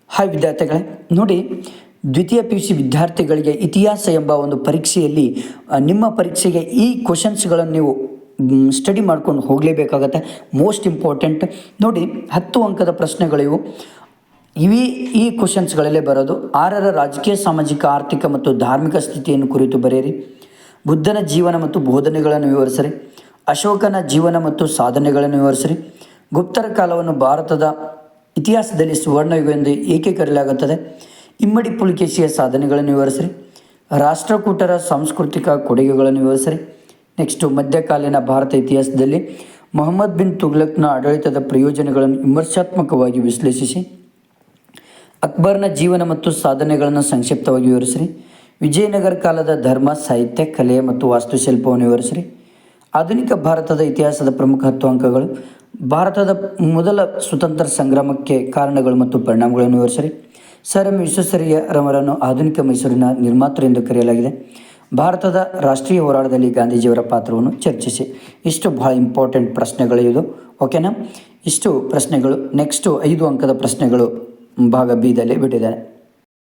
Hi ವಿದ್ಯಾರ್ಥಿಗಳೇ, ನೋಡಿ, ದ್ವಿತೀಯ ಪಿ ಯು ಸಿ ವಿದ್ಯಾರ್ಥಿಗಳಿಗೆ ಇತಿಹಾಸ ಎಂಬ ಒಂದು ಪರೀಕ್ಷೆಯಲ್ಲಿ ನಿಮ್ಮ ಪರೀಕ್ಷೆಗೆ ಈ ಕ್ವಶನ್ಸ್ಗಳನ್ನು ನೀವು ಸ್ಟಡಿ ಮಾಡ್ಕೊಂಡು ಹೋಗಲೇಬೇಕಾಗತ್ತೆ. ಮೋಸ್ಟ್ ಇಂಪಾರ್ಟೆಂಟ್ ನೋಡಿ, 10 ಅಂಕದ ಪ್ರಶ್ನೆಗಳಿವು. ಈ ಕ್ವಶನ್ಸ್ಗಳಲ್ಲೇ ಬರೋದು. 6ರ ರಾಜಕೀಯ, ಸಾಮಾಜಿಕ, ಆರ್ಥಿಕ ಮತ್ತು ಧಾರ್ಮಿಕ ಸ್ಥಿತಿಯನ್ನು ಕುರಿತು ಬರೆಯಿರಿ. ಬುದ್ಧನ ಜೀವನ ಮತ್ತು ಬೋಧನೆಗಳನ್ನು ವಿವರಿಸಿರಿ. ಅಶೋಕನ ಜೀವನ ಮತ್ತು ಸಾಧನೆಗಳನ್ನು ವಿವರಿಸಿರಿ. ಗುಪ್ತರ ಕಾಲವನ್ನು ಭಾರತದ ಇತಿಹಾಸದಲ್ಲಿ ಸುವರ್ಣಯುಗ ಎಂದು ಏಕೆ ಕರೆಯಲಾಗುತ್ತದೆ? ಇಮ್ಮಡಿ ಪುಲಿಕೇಶಿಯ ಸಾಧನೆಗಳನ್ನು ವಿವರಿಸಿರಿ. ರಾಷ್ಟ್ರಕೂಟರ ಸಾಂಸ್ಕೃತಿಕ ಕೊಡುಗೆಗಳನ್ನು ವಿವರಿಸಿರಿ. ನೆಕ್ಸ್ಟು ಮಧ್ಯಕಾಲೀನ ಭಾರತ ಇತಿಹಾಸದಲ್ಲಿ ಮೊಹಮ್ಮದ್ ಬಿನ್ ತುಘಲಕ್ನ ಆಡಳಿತದ ಪ್ರಯೋಜನಗಳನ್ನು ವಿಮರ್ಶಾತ್ಮಕವಾಗಿ ವಿಶ್ಲೇಷಿಸಿ. ಅಕ್ಬರ್ನ ಜೀವನ ಮತ್ತು ಸಾಧನೆಗಳನ್ನು ಸಂಕ್ಷಿಪ್ತವಾಗಿ ವಿವರಿಸಿರಿ. ವಿಜಯನಗರ ಕಾಲದ ಧರ್ಮ, ಸಾಹಿತ್ಯ, ಕಲೆ ಮತ್ತು ವಾಸ್ತುಶಿಲ್ಪವನ್ನು ವಿವರಿಸಿರಿ. ಆಧುನಿಕ ಭಾರತದ ಇತಿಹಾಸದ ಪ್ರಮುಖ 10 ಅಂಕಗಳು. ಭಾರತದ ಮೊದಲ ಸ್ವತಂತ್ರ ಸಂಗ್ರಾಮಕ್ಕೆ ಕಾರಣಗಳು ಮತ್ತು ಪರಿಣಾಮಗಳನ್ನು ವಿವರಿಸಿರಿ. ಸರ್ ಎಂ ವಿಶ್ವೇಶ್ವರಯ್ಯರವರನ್ನು ಆಧುನಿಕ ಮೈಸೂರಿನ ನಿರ್ಮಾತೃ ಎಂದು ಕರೆಯಲಾಗಿದೆ. ಭಾರತದ ರಾಷ್ಟ್ರೀಯ ಹೋರಾಟದಲ್ಲಿ ಗಾಂಧೀಜಿಯವರ ಪಾತ್ರವನ್ನು ಚರ್ಚಿಸಿ. ಇಷ್ಟು ಬಹಳ ಇಂಪಾರ್ಟೆಂಟ್ ಪ್ರಶ್ನೆಗಳು ಇದು. ಓಕೆನಾ? ಇಷ್ಟು ಪ್ರಶ್ನೆಗಳು. ನೆಕ್ಸ್ಟು 5 ಅಂಕದ ಪ್ರಶ್ನೆಗಳು ಭಾಗ ಬಿದಲ್ಲಿ ಬಿಟ್ಟಿದ್ದಾರೆ.